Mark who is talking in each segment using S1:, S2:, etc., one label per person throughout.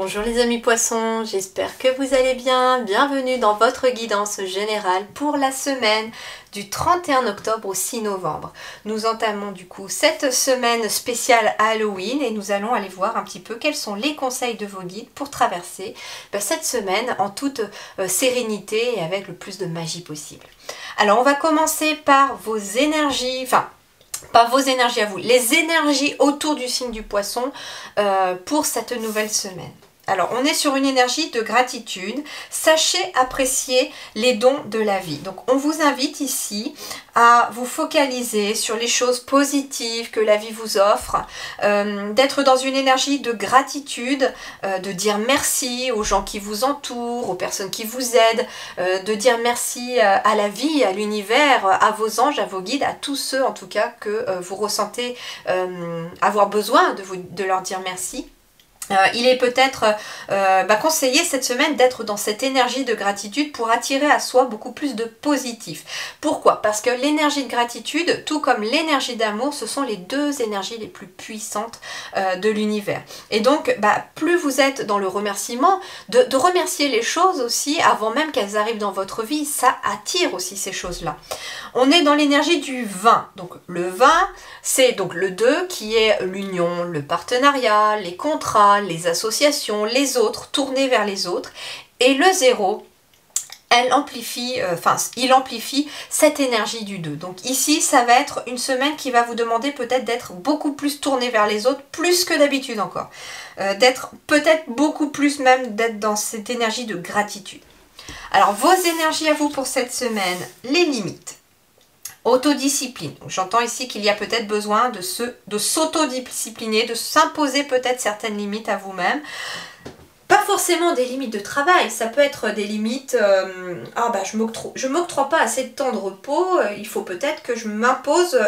S1: Bonjour les amis poissons, j'espère que vous allez bien. Bienvenue dans votre guidance générale pour la semaine du 31 octobre au 6 novembre. Nous entamons du coup cette semaine spéciale Halloween et nous allons aller voir un petit peu quels sont les conseils de vos guides pour traverser cette semaine en toute sérénité et avec le plus de magie possible. Alors on va commencer par vos énergies, pas vos énergies à vous, les énergies autour du signe du poisson pour cette nouvelle semaine. Alors, on est sur une énergie de gratitude. Sachez apprécier les dons de la vie. Donc, on vous invite ici à vous focaliser sur les choses positives que la vie vous offre, d'être dans une énergie de gratitude, de dire merci aux gens qui vous entourent, aux personnes qui vous aident, de dire merci à la vie, à l'univers, à vos anges, à vos guides, à tous ceux en tout cas que vous ressentez avoir besoin de leur dire merci. Il est peut-être conseillé cette semaine d'être dans cette énergie de gratitude pour attirer à soi beaucoup plus de positif. Pourquoi? Parce que l'énergie de gratitude, tout comme l'énergie d'amour, ce sont les deux énergies les plus puissantes de l'univers. Et donc, plus vous êtes dans le remerciement, de remercier les choses aussi avant même qu'elles arrivent dans votre vie, ça attire aussi ces choses-là. On est dans l'énergie du 20. Donc le 20, c'est donc le 2 qui est l'union, le partenariat, les contrats, les associations, les autres, tourner vers les autres. Et le 0, il amplifie cette énergie du 2. Donc ici, ça va être une semaine qui va vous demander peut-être d'être beaucoup plus tourné vers les autres, plus que d'habitude encore. D'être peut-être beaucoup plus même, d'être dans cette énergie de gratitude. Alors vos énergies à vous pour cette semaine, les limites. Autodiscipline. J'entends ici qu'il y a peut-être besoin de s'autodiscipliner, de s'imposer peut-être certaines limites à vous-même. Pas forcément des limites de travail, ça peut être des limites, je m'octroie pas assez de temps de repos, il faut peut-être que je m'impose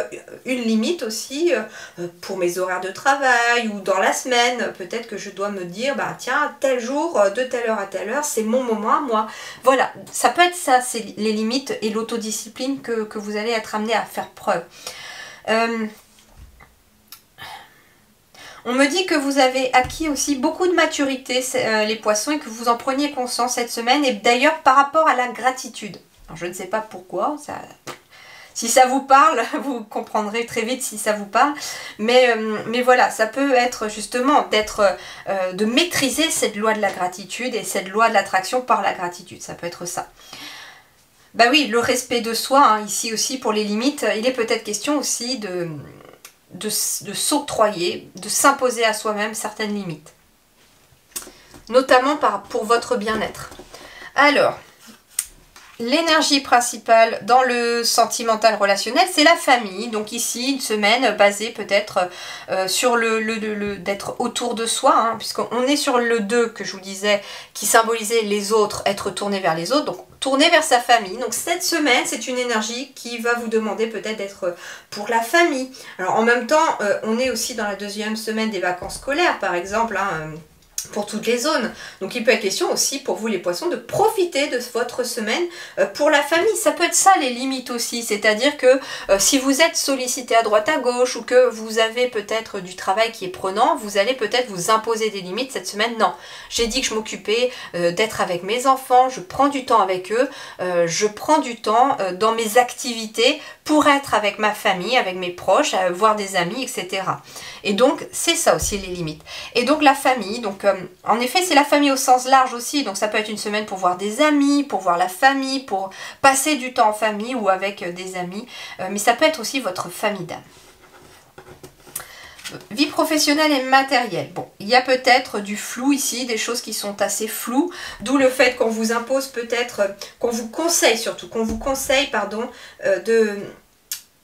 S1: une limite aussi pour mes horaires de travail ou dans la semaine, peut-être que je dois me dire, tiens, tel jour, de telle heure à telle heure, c'est mon moment à moi. Voilà, ça peut être ça, c'est les limites et l'autodiscipline que vous allez être amené à faire preuve. On me dit que vous avez acquis aussi beaucoup de maturité, les poissons, et que vous en preniez conscience cette semaine, et d'ailleurs par rapport à la gratitude. Alors, je ne sais pas pourquoi, si ça vous parle, vous comprendrez très vite si ça vous parle, mais voilà, ça peut être justement de maîtriser cette loi de la gratitude et cette loi de l'attraction par la gratitude, ça peut être ça. Oui, le respect de soi, ici aussi pour les limites, il est peut-être question aussi de s'octroyer, de s'imposer à soi-même certaines limites. Notamment pour votre bien-être. Alors, l'énergie principale dans le sentimental relationnel, c'est la famille. Donc ici, une semaine basée peut-être sur d'être autour de soi, puisqu'on est sur le 2 que je vous disais, qui symbolisait les autres, être tourné vers les autres. Donc tourner vers sa famille. Donc cette semaine, c'est une énergie qui va vous demander peut-être d'être pour la famille. Alors en même temps, on est aussi dans la deuxième semaine des vacances scolaires, par exemple, pour toutes les zones. Donc il peut être question aussi pour vous les poissons de profiter de votre semaine pour la famille. Ça peut être ça les limites aussi, c'est-à-dire que si vous êtes sollicité à droite à gauche ou que vous avez peut-être du travail qui est prenant, vous allez peut-être vous imposer des limites cette semaine. Non, j'ai dit que je m'occupais d'être avec mes enfants, je prends du temps avec eux, je prends du temps dans mes activités pour être avec ma famille, avec mes proches, voir des amis, etc. Et donc c'est ça aussi les limites. Et donc la famille, donc en effet, c'est la famille au sens large aussi, donc ça peut être une semaine pour voir des amis, pour voir la famille, pour passer du temps en famille ou avec des amis, mais ça peut être aussi votre famille d'âme. Vie professionnelle et matérielle. Bon, il y a peut-être du flou ici, des choses qui sont assez floues, d'où le fait qu'on vous impose peut-être, qu'on vous conseille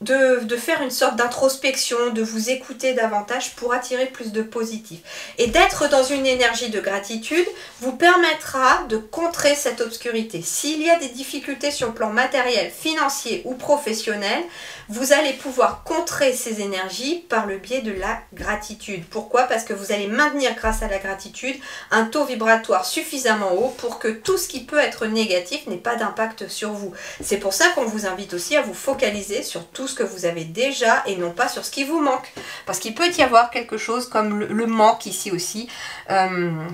S1: de faire une sorte d'introspection, de vous écouter davantage pour attirer plus de positif. Et d'être dans une énergie de gratitude vous permettra de contrer cette obscurité. S'il y a des difficultés sur le plan matériel, financier ou professionnel, vous allez pouvoir contrer ces énergies par le biais de la gratitude. Pourquoi? Parce que vous allez maintenir grâce à la gratitude un taux vibratoire suffisamment haut pour que tout ce qui peut être négatif n'ait pas d'impact sur vous. C'est pour ça qu'on vous invite aussi à vous focaliser sur tout ce que vous avez déjà et non pas sur ce qui vous manque. Parce qu'il peut y avoir quelque chose comme le manque ici aussi,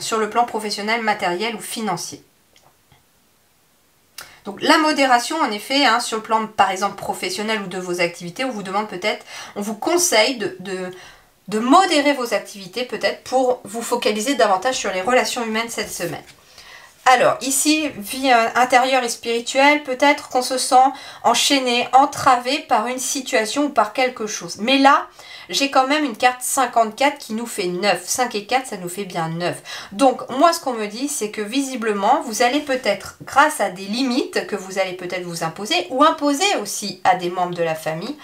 S1: sur le plan professionnel, matériel ou financier. Donc la modération, en effet, hein, sur le plan par exemple professionnel ou de vos activités, on vous demande peut-être, on vous conseille de modérer vos activités peut-être pour vous focaliser davantage sur les relations humaines cette semaine. Alors ici, vie intérieure et spirituelle, peut-être qu'on se sent enchaîné, entravé par une situation ou par quelque chose. Mais là, j'ai quand même une carte 54 qui nous fait 9. 5 et 4, ça nous fait bien 9. Donc moi, ce qu'on me dit, c'est que visiblement, vous allez peut-être, grâce à des limites que vous allez peut-être vous imposer, ou imposer aussi à des membres de la famille,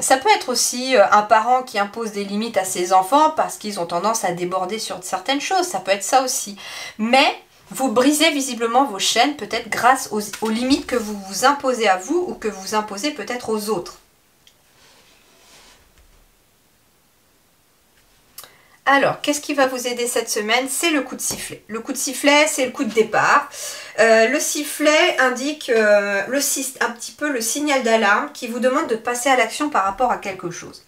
S1: ça peut être aussi un parent qui impose des limites à ses enfants parce qu'ils ont tendance à déborder sur certaines choses. Ça peut être ça aussi. Mais vous brisez visiblement vos chaînes, peut-être grâce aux limites que vous vous imposez à vous ou que vous imposez peut-être aux autres. Alors, qu'est-ce qui va vous aider cette semaine? C'est le coup de sifflet. Le coup de sifflet, c'est le coup de départ. Le sifflet indique un petit peu le signal d'alarme qui vous demande de passer à l'action par rapport à quelque chose.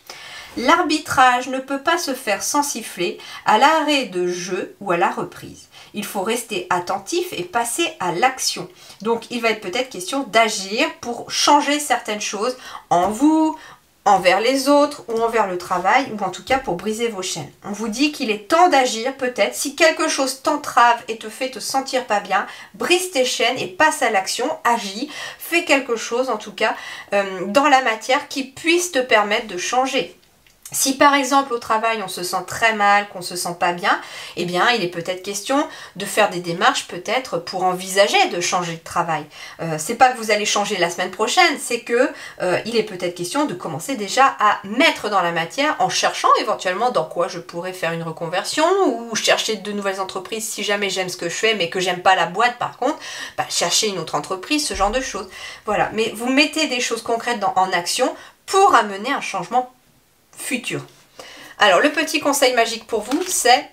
S1: L'arbitrage ne peut pas se faire sans sifflet, à l'arrêt de jeu ou à la reprise. Il faut rester attentif et passer à l'action. Donc, il va être peut-être question d'agir pour changer certaines choses en vous, envers les autres ou envers le travail, ou en tout cas pour briser vos chaînes. On vous dit qu'il est temps d'agir peut-être. Si quelque chose t'entrave et te fait te sentir pas bien, brise tes chaînes et passe à l'action, agis, fais quelque chose en tout cas dans la matière qui puisse te permettre de changer. Si par exemple au travail on se sent très mal, qu'on se sent pas bien, eh bien il est peut-être question de faire des démarches peut-être pour envisager de changer de travail. C'est pas que vous allez changer la semaine prochaine, c'est que il est peut-être question de commencer déjà à mettre dans la matière en cherchant éventuellement dans quoi je pourrais faire une reconversion ou chercher de nouvelles entreprises si jamais j'aime ce que je fais mais que j'aime pas la boîte par contre, bah, chercher une autre entreprise, ce genre de choses. Voilà, mais vous mettez des choses concrètes en action pour amener un changement futur. Alors le petit conseil magique pour vous, c'est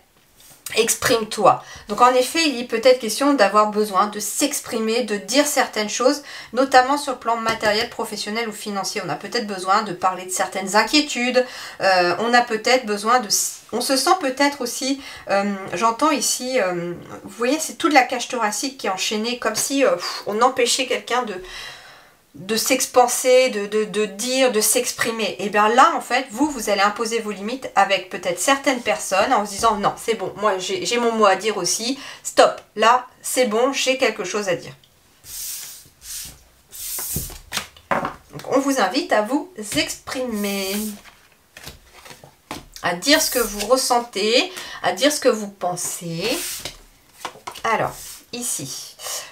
S1: exprime-toi. Donc en effet, il est peut-être question d'avoir besoin de s'exprimer, de dire certaines choses, notamment sur le plan matériel, professionnel ou financier. On a peut-être besoin de parler de certaines inquiétudes, on a peut-être besoin de... On se sent peut-être aussi, j'entends ici, vous voyez, c'est toute la cage thoracique qui est enchaînée, comme si on empêchait quelqu'un de s'expanser, de dire, de s'exprimer. Et bien là, en fait, vous allez imposer vos limites avec peut-être certaines personnes en se disant non, c'est bon, moi j'ai mon mot à dire aussi, stop, là, c'est bon, j'ai quelque chose à dire. Donc, on vous invite à vous exprimer, à dire ce que vous ressentez, à dire ce que vous pensez. Alors, ici...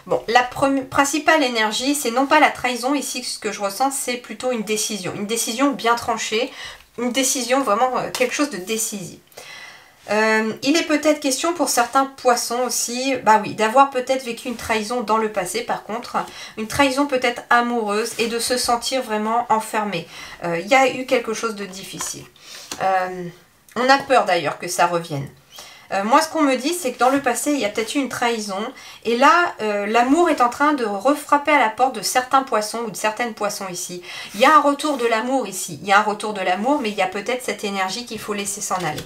S1: Bon, la principale énergie, c'est non pas la trahison, ici ce que je ressens, c'est plutôt une décision bien tranchée, une décision vraiment quelque chose de décisif. Il est peut-être question pour certains poissons aussi, bah oui, d'avoir peut-être vécu une trahison dans le passé par contre, une trahison peut-être amoureuse et de se sentir vraiment enfermé. Il y a eu quelque chose de difficile. On a peur d'ailleurs que ça revienne. Moi, ce qu'on me dit, c'est que dans le passé, il y a peut-être eu une trahison. Et là, l'amour est en train de refrapper à la porte de certains poissons ou de certaines poissons ici. Il y a un retour de l'amour ici. Il y a un retour de l'amour, mais il y a peut-être cette énergie qu'il faut laisser s'en aller.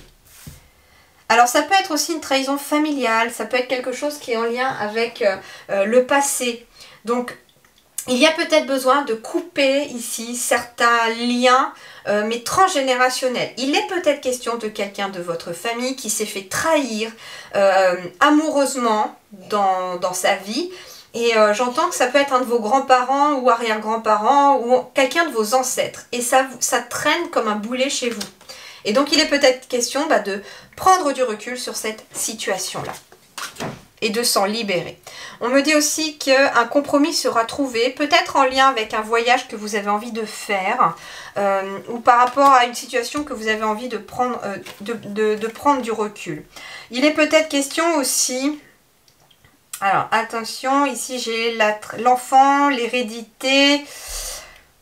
S1: Alors, ça peut être aussi une trahison familiale. Ça peut être quelque chose qui est en lien avec le passé. Donc, il y a peut-être besoin de couper ici certains liens, mais transgénérationnels. Il est peut-être question de quelqu'un de votre famille qui s'est fait trahir amoureusement dans sa vie. Et j'entends que ça peut être un de vos grands-parents ou arrière-grands-parents ou quelqu'un de vos ancêtres. Et ça traîne comme un boulet chez vous. Et donc il est peut-être question de prendre du recul sur cette situation-là et de s'en libérer. On me dit aussi qu'un compromis sera trouvé, peut-être en lien avec un voyage que vous avez envie de faire, ou par rapport à une situation que vous avez envie de prendre, prendre du recul. Il est peut-être question aussi... Alors, attention, ici j'ai l'enfant, l'hérédité...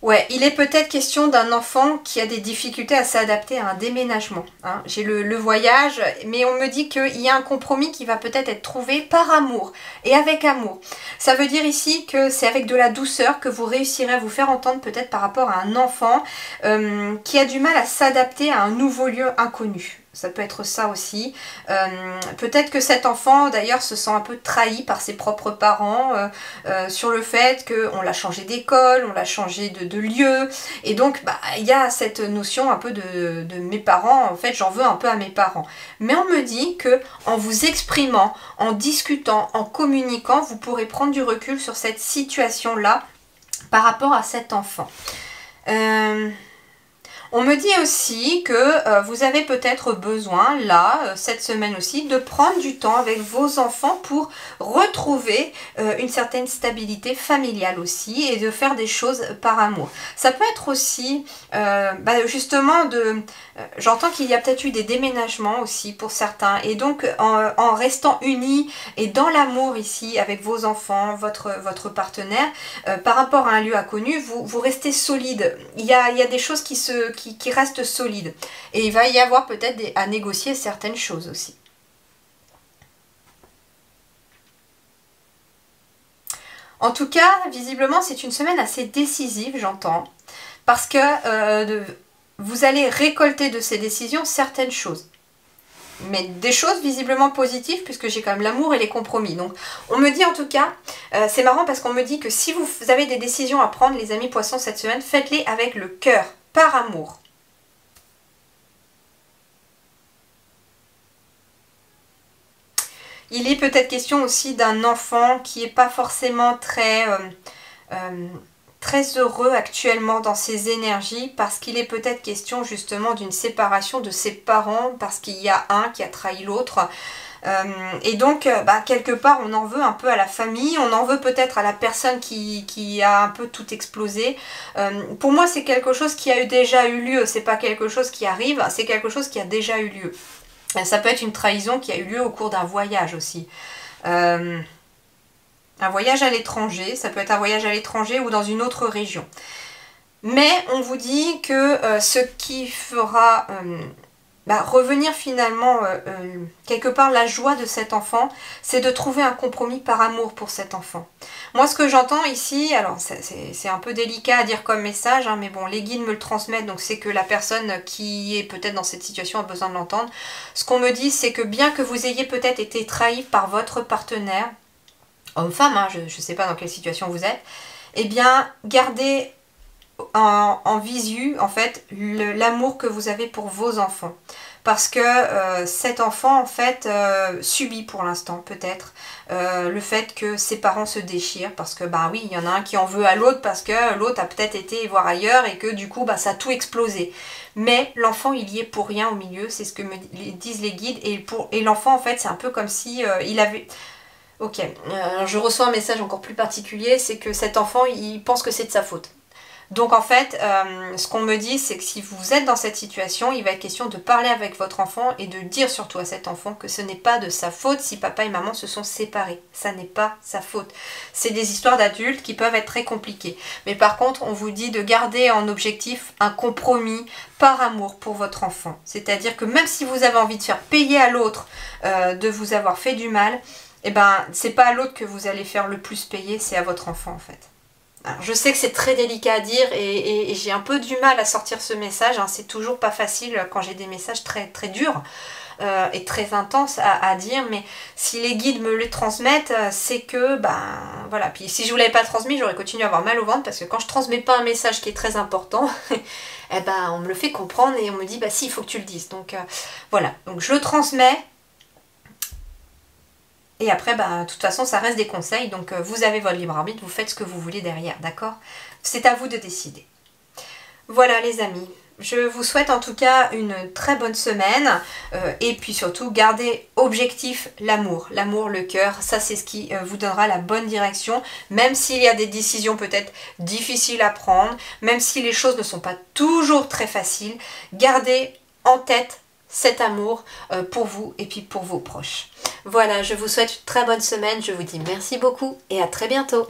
S1: Ouais, il est peut-être question d'un enfant qui a des difficultés à s'adapter à un déménagement, hein. J'ai le voyage, mais on me dit qu'il y a un compromis qui va peut-être être trouvé par amour et avec amour. Ça veut dire ici que c'est avec de la douceur que vous réussirez à vous faire entendre peut-être par rapport à un enfant qui a du mal à s'adapter à un nouveau lieu inconnu. Ça peut être ça aussi. Peut-être que cet enfant, d'ailleurs, se sent un peu trahi par ses propres parents sur le fait qu'on l'a changé d'école, on l'a changé de lieu. Et donc, bah, il y a cette notion un peu de mes parents. En fait, j'en veux un peu à mes parents. Mais on me dit que en vous exprimant, en discutant, en communiquant, vous pourrez prendre du recul sur cette situation-là par rapport à cet enfant. On me dit aussi que vous avez peut-être besoin, là, cette semaine aussi, de prendre du temps avec vos enfants pour retrouver une certaine stabilité familiale aussi et de faire des choses par amour. Ça peut être aussi, justement, j'entends qu'il y a peut-être eu des déménagements aussi pour certains et donc en restant unis et dans l'amour ici avec vos enfants, votre partenaire, par rapport à un lieu inconnu, vous restez solide. Il y a des choses qui restent solides. Et il va y avoir peut-être à négocier certaines choses aussi. En tout cas, visiblement, c'est une semaine assez décisive, j'entends. Parce que vous allez récolter de ces décisions certaines choses. Mais des choses visiblement positives puisque j'ai quand même l'amour et les compromis. Donc on me dit en tout cas, c'est marrant parce qu'on me dit que si vous avez des décisions à prendre les amis poissons cette semaine, faites-les avec le cœur, par amour. Il est peut-être question aussi d'un enfant qui n'est pas forcément très heureux actuellement dans ses énergies parce qu'il est peut-être question justement d'une séparation de ses parents parce qu'il y a un qui a trahi l'autre. Et donc, quelque part, on en veut un peu à la famille, on en veut peut-être à la personne qui a un peu tout explosé. Pour moi, c'est quelque chose qui a déjà eu lieu, c'est pas quelque chose qui arrive, c'est quelque chose qui a déjà eu lieu. Ça peut être une trahison qui a eu lieu au cours d'un voyage aussi. Un voyage à l'étranger, ça peut être un voyage à l'étranger ou dans une autre région. Mais on vous dit que ce qui fera revenir finalement quelque part la joie de cet enfant, c'est de trouver un compromis par amour pour cet enfant. Moi ce que j'entends ici, alors c'est un peu délicat à dire comme message, hein, mais bon les guides me le transmettent, donc c'est que la personne qui est peut-être dans cette situation a besoin de l'entendre. Ce qu'on me dit c'est que bien que vous ayez peut-être été trahi par votre partenaire, homme-femme, hein, je ne sais pas dans quelle situation vous êtes, eh bien gardez en visu en fait l'amour que vous avez pour vos enfants parce que cet enfant en fait subit pour l'instant peut-être le fait que ses parents se déchirent parce que oui il y en a un qui en veut à l'autre parce que l'autre a peut-être été voir ailleurs et que du coup ça a tout explosé, mais l'enfant il y est pour rien au milieu, c'est ce que me disent les guides et l'enfant en fait c'est un peu comme si il avait... Ok, je reçois un message encore plus particulier, c'est que cet enfant il pense que c'est de sa faute. Donc en fait, ce qu'on me dit, c'est que si vous êtes dans cette situation, il va être question de parler avec votre enfant et de dire surtout à cet enfant que ce n'est pas de sa faute si papa et maman se sont séparés. Ça n'est pas sa faute. C'est des histoires d'adultes qui peuvent être très compliquées. Mais par contre, on vous dit de garder en objectif un compromis par amour pour votre enfant. C'est-à-dire que même si vous avez envie de faire payer à l'autre de vous avoir fait du mal, c'est pas à l'autre que vous allez faire le plus payer, c'est à votre enfant en fait. Alors, je sais que c'est très délicat à dire et j'ai un peu du mal à sortir ce message, hein. C'est toujours pas facile quand j'ai des messages très, très durs et très intenses à dire, mais si les guides me les transmettent, c'est que, voilà. Puis si je vous l'avais pas transmis, j'aurais continué à avoir mal au ventre parce que quand je transmets pas un message qui est très important, on me le fait comprendre et on me dit, si, il faut que tu le dises. Donc voilà, donc je le transmets. Et après, de toute façon, ça reste des conseils, donc vous avez votre libre arbitre, vous faites ce que vous voulez derrière, d'accord? C'est à vous de décider. Voilà les amis, je vous souhaite en tout cas une très bonne semaine, et puis surtout, gardez objectif l'amour, le cœur, ça c'est ce qui vous donnera la bonne direction, même s'il y a des décisions peut-être difficiles à prendre, même si les choses ne sont pas toujours très faciles, gardez en tête cet amour pour vous et puis pour vos proches. Voilà, je vous souhaite une très bonne semaine, je vous dis merci beaucoup et à très bientôt.